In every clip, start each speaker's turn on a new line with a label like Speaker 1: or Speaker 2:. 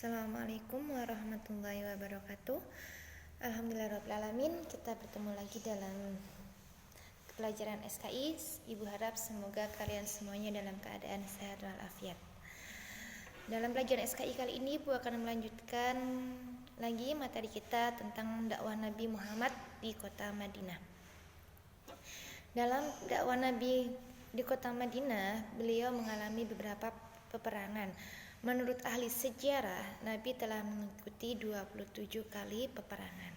Speaker 1: Assalamualaikum warahmatullahi wabarakatuh. Alhamdulillahirrahmanirrahim. Kita bertemu lagi dalam pelajaran SKI. Ibu harap semoga kalian semuanya dalam keadaan sehat walafiat. Dalam pelajaran SKI kali ini Ibu akan melanjutkan lagi materi kita tentang dakwah Nabi Muhammad di kota Madinah. Dalam dakwah Nabi di kota Madinah, beliau mengalami beberapa peperangan. Menurut ahli sejarah, Nabi telah mengikuti 27 kali peperangan.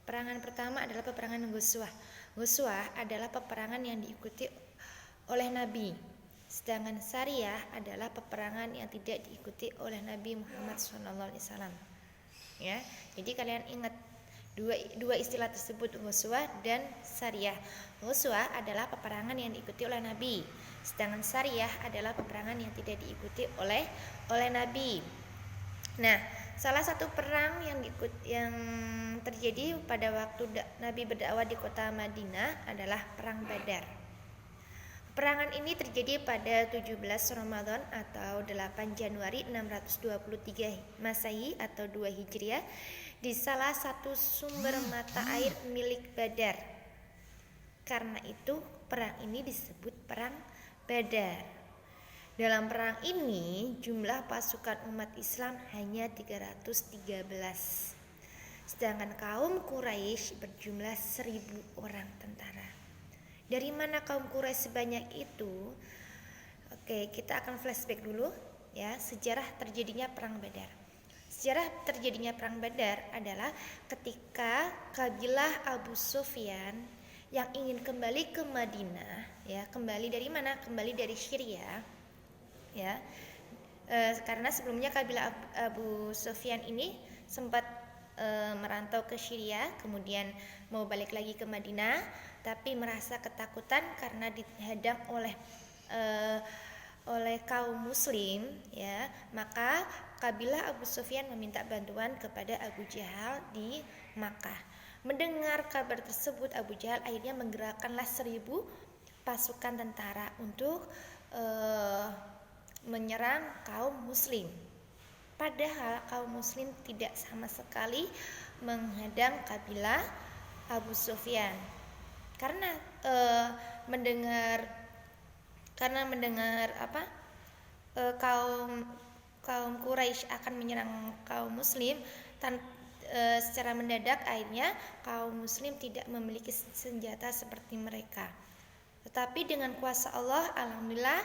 Speaker 1: Peperangan pertama adalah peperangan Ghazwah. Ghazwah adalah peperangan yang diikuti oleh Nabi. Sedangkan Sariyah adalah peperangan yang tidak diikuti oleh Nabi Muhammad SAW. Ya, jadi kalian ingat dua istilah tersebut, Ghazwah dan Sariyah. Ghazwah adalah peperangan yang diikuti oleh Nabi, sedangkan Sariyah adalah peperangan yang tidak diikuti oleh Nabi. Nah, salah satu perang yang terjadi pada waktu Nabi berdakwah di kota Madinah adalah perang Badar. Peperangan ini terjadi pada 17 Ramadan atau 8 Januari 623 Masehi atau 2 Hijriah di salah satu sumber mata air milik Badar. Karena itu perang ini disebut perang Badar. Dalam perang ini jumlah pasukan umat Islam hanya 313. Sedangkan kaum Quraisy berjumlah 1000 orang tentara. Dari mana kaum Quraisy sebanyak itu? Oke, kita akan flashback dulu ya, sejarah terjadinya perang Badar. Sejarah terjadinya perang Badar adalah ketika kabilah Abu Sufyan yang ingin kembali ke Madinah, ya, kembali dari mana? Kembali dari Syria, ya. Karena sebelumnya kabilah Abu Sufyan ini sempat merantau ke Syria, kemudian mau balik lagi ke Madinah, tapi merasa ketakutan karena dihadang oleh kaum Muslim, ya. Maka kabilah Abu Sufyan meminta bantuan kepada Abu Jahal di Makkah. Mendengar kabar tersebut, Abu Jahal akhirnya menggerakkanlah 1000 pasukan tentara untuk menyerang kaum Muslim. Padahal kaum Muslim tidak sama sekali menghadang kabilah Abu Sufyan. Karena mendengar kaum Quraisy akan menyerang kaum Muslim secara mendadak, akhirnya kaum Muslim tidak memiliki senjata seperti mereka. Tetapi dengan kuasa Allah, alhamdulillah,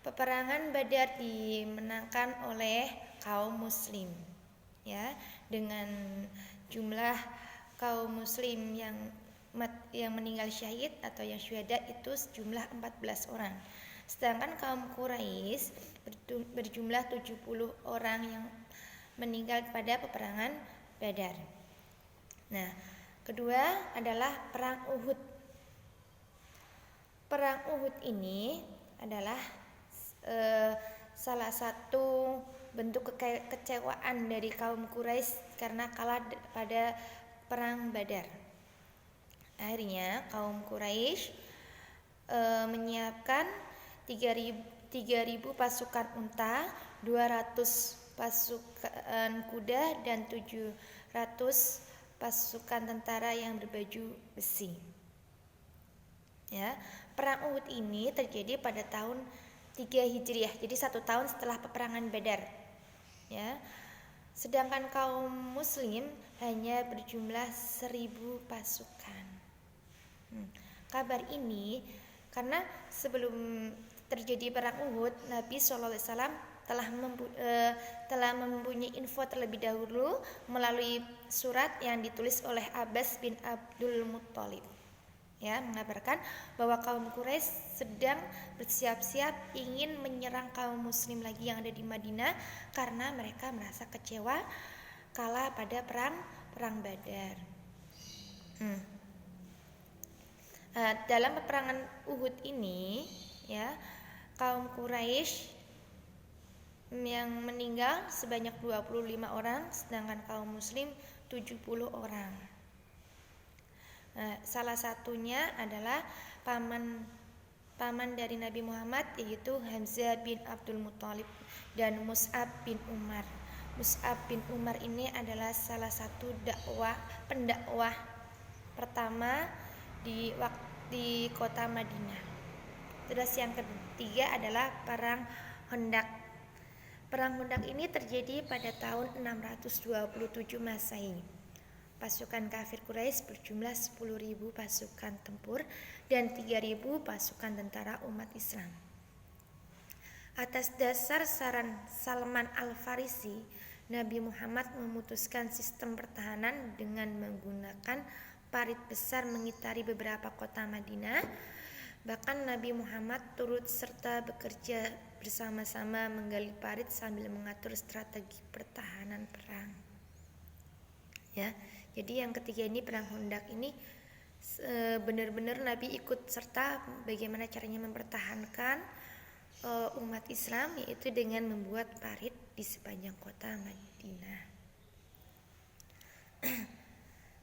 Speaker 1: peperangan Badar dimenangkan oleh kaum Muslim, ya, dengan jumlah kaum Muslim yang meninggal syahid atau yang syuhada itu sejumlah 14 orang. Sedangkan kaum Quraisy berjumlah 70 orang yang meninggal pada peperangan Badar. Nah, kedua adalah perang Uhud. Perang Uhud ini adalah salah satu bentuk kekecewaan dari kaum Quraisy karena kalah pada perang Badar. Akhirnya kaum Quraisy menyiapkan 3.000 pasukan unta, 200 pasukan kuda, dan 700 pasukan tentara yang berbaju besi. Ya, perang Uhud ini terjadi pada tahun 3 Hijriah, jadi 1 tahun setelah peperangan Badar. Ya, sedangkan kaum Muslim hanya berjumlah 1000 pasukan. Kabar ini karena sebelum terjadi perang Uhud, Nabi SAW telah mempunyai info terlebih dahulu melalui surat yang ditulis oleh Abbas bin Abdul Muttalib, ya, mengabarkan bahwa kaum Quraisy sedang bersiap-siap ingin menyerang kaum Muslim lagi yang ada di Madinah karena mereka merasa kecewa kalah pada perang Badar. Dalam peperangan Uhud ini, ya, kaum Quraisy yang meninggal sebanyak 25 orang, sedangkan kaum Muslim 70 orang. Salah satunya adalah paman paman dari Nabi Muhammad, yaitu Hamzah bin Abdul Muthalib dan Mus'ab bin Umar. Mus'ab bin Umar ini adalah salah satu pendakwah pertama di kota Madinah. Terus yang ketiga adalah perang Khandaq. Perang Khandaq ini terjadi pada tahun 627 Masehi. Pasukan kafir Quraisy berjumlah 10.000 pasukan tempur dan 3.000 pasukan tentara umat Islam. Atas dasar saran Salman Al-Farisi, Nabi Muhammad memutuskan sistem pertahanan dengan menggunakan parit besar mengitari beberapa kota Madinah. Bahkan Nabi Muhammad turut serta bekerja bersama-sama menggali parit sambil mengatur strategi pertahanan perang. Ya, jadi yang ketiga ini perang Khandaq ini benar-benar Nabi ikut serta bagaimana caranya mempertahankan umat Islam, yaitu dengan membuat parit di sepanjang kota Madinah.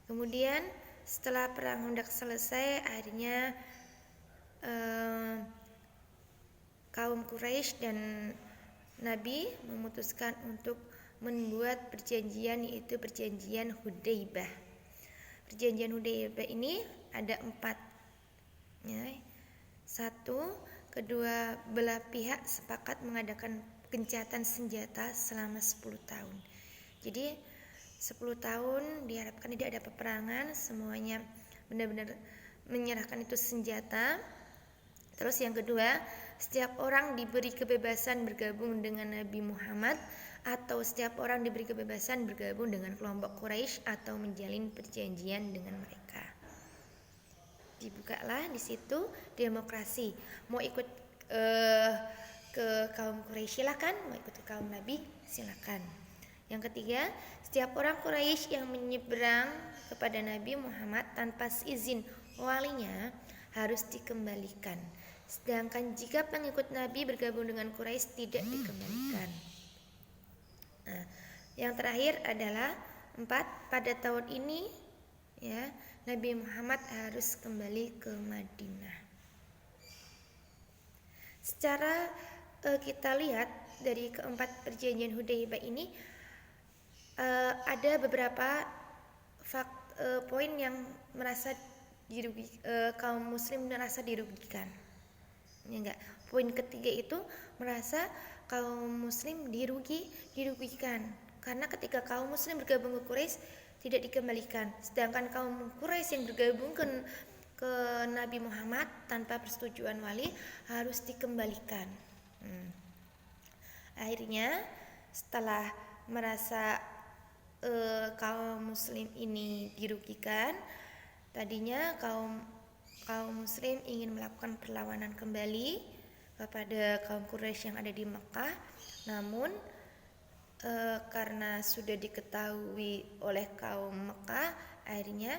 Speaker 1: Kemudian setelah perang Khandaq selesai, akhirnya kaum Quraisy dan Nabi memutuskan untuk membuat perjanjian, yaitu perjanjian Hudaybah. Perjanjian Hudaybah ini ada 4. Ya. 1, kedua belah pihak sepakat mengadakan gencatan senjata selama 10 tahun. Jadi 10 tahun diharapkan tidak ada peperangan, semuanya benar-benar menyerahkan itu senjata. Terus yang kedua, setiap orang diberi kebebasan bergabung dengan Nabi Muhammad, atau setiap orang diberi kebebasan bergabung dengan kelompok Quraisy atau menjalin perjanjian dengan mereka. Dibukalah di situ demokrasi. Mau ikut ke kaum Quraisy silakan, mau ikut ke kaum Nabi silakan. Yang ketiga, setiap orang Quraisy yang menyeberang kepada Nabi Muhammad tanpa izin walinya harus dikembalikan. Sedangkan jika pengikut Nabi bergabung dengan Quraisy tidak dikembalikan. Nah, yang terakhir adalah 4, pada tahun ini ya Nabi Muhammad harus kembali ke Madinah. Secara kita lihat dari keempat perjanjian Hudaybah ini ada beberapa poin yang merasa kaum muslim merasa dirugikan. Ya enggak. Poin ketiga itu merasa kaum muslim dirugikan karena ketika kaum muslim bergabung ke Quraisy tidak dikembalikan, sedangkan kaum Quraisy yang bergabung ke Nabi Muhammad tanpa persetujuan wali harus dikembalikan. Akhirnya setelah merasa kaum muslim ini dirugikan, tadinya kaum muslim ingin melakukan perlawanan kembali kepada kaum Quraisy yang ada di Mekah, namun karena sudah diketahui oleh kaum Mekah, akhirnya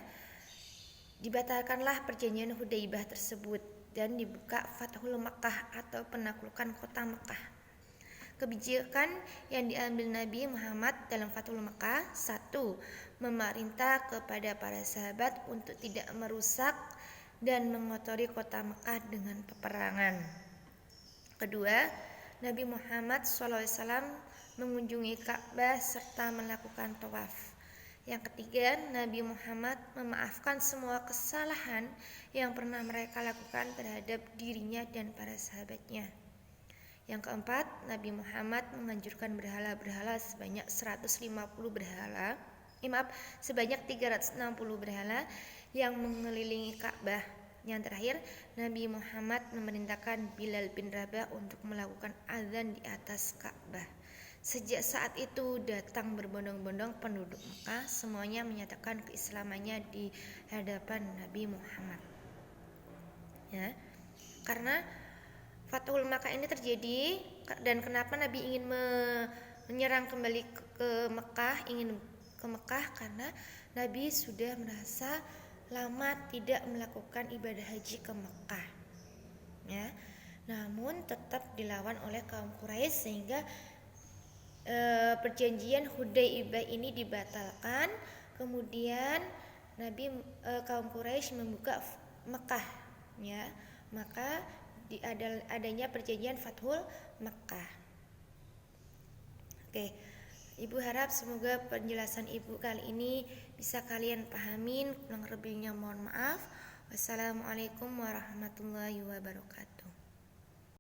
Speaker 1: dibatalkanlah perjanjian Hudaybah tersebut dan dibuka Fathul Makkah atau penaklukan kota Mekah. Kebijakan yang diambil Nabi Muhammad dalam Fathul Makkah: 1. Memerintah kepada para sahabat untuk tidak merusak dan mengotori kota Mekah dengan peperangan. Kedua, Nabi Muhammad SAW mengunjungi Ka'bah serta melakukan tawaf. Yang ketiga, Nabi Muhammad memaafkan semua kesalahan yang pernah mereka lakukan terhadap dirinya dan para sahabatnya. Yang keempat, Nabi Muhammad menganjurkan berhala-berhala sebanyak 360 berhala yang mengelilingi Ka'bah. Yang terakhir, Nabi Muhammad memerintahkan Bilal bin Rabah untuk melakukan azan di atas Ka'bah. Sejak saat itu datang berbondong-bondong penduduk Mekah, semuanya menyatakan keislamannya di hadapan Nabi Muhammad. Ya, karena Fathul Makkah ini terjadi dan kenapa Nabi ingin menyerang kembali ke Mekah, karena Nabi sudah merasa lama tidak melakukan ibadah haji ke Mekah. Ya, namun tetap dilawan oleh kaum Quraisy sehingga perjanjian Hudaybah ini dibatalkan. Kemudian kaum Quraisy membuka Mekah, ya, maka adanya perjanjian Fathul Makkah. Oke, Ibu harap semoga penjelasan Ibu kali ini bisa kalian pahamin. Kurang lebihnya mohon maaf. Wassalamualaikum warahmatullahi wabarakatuh.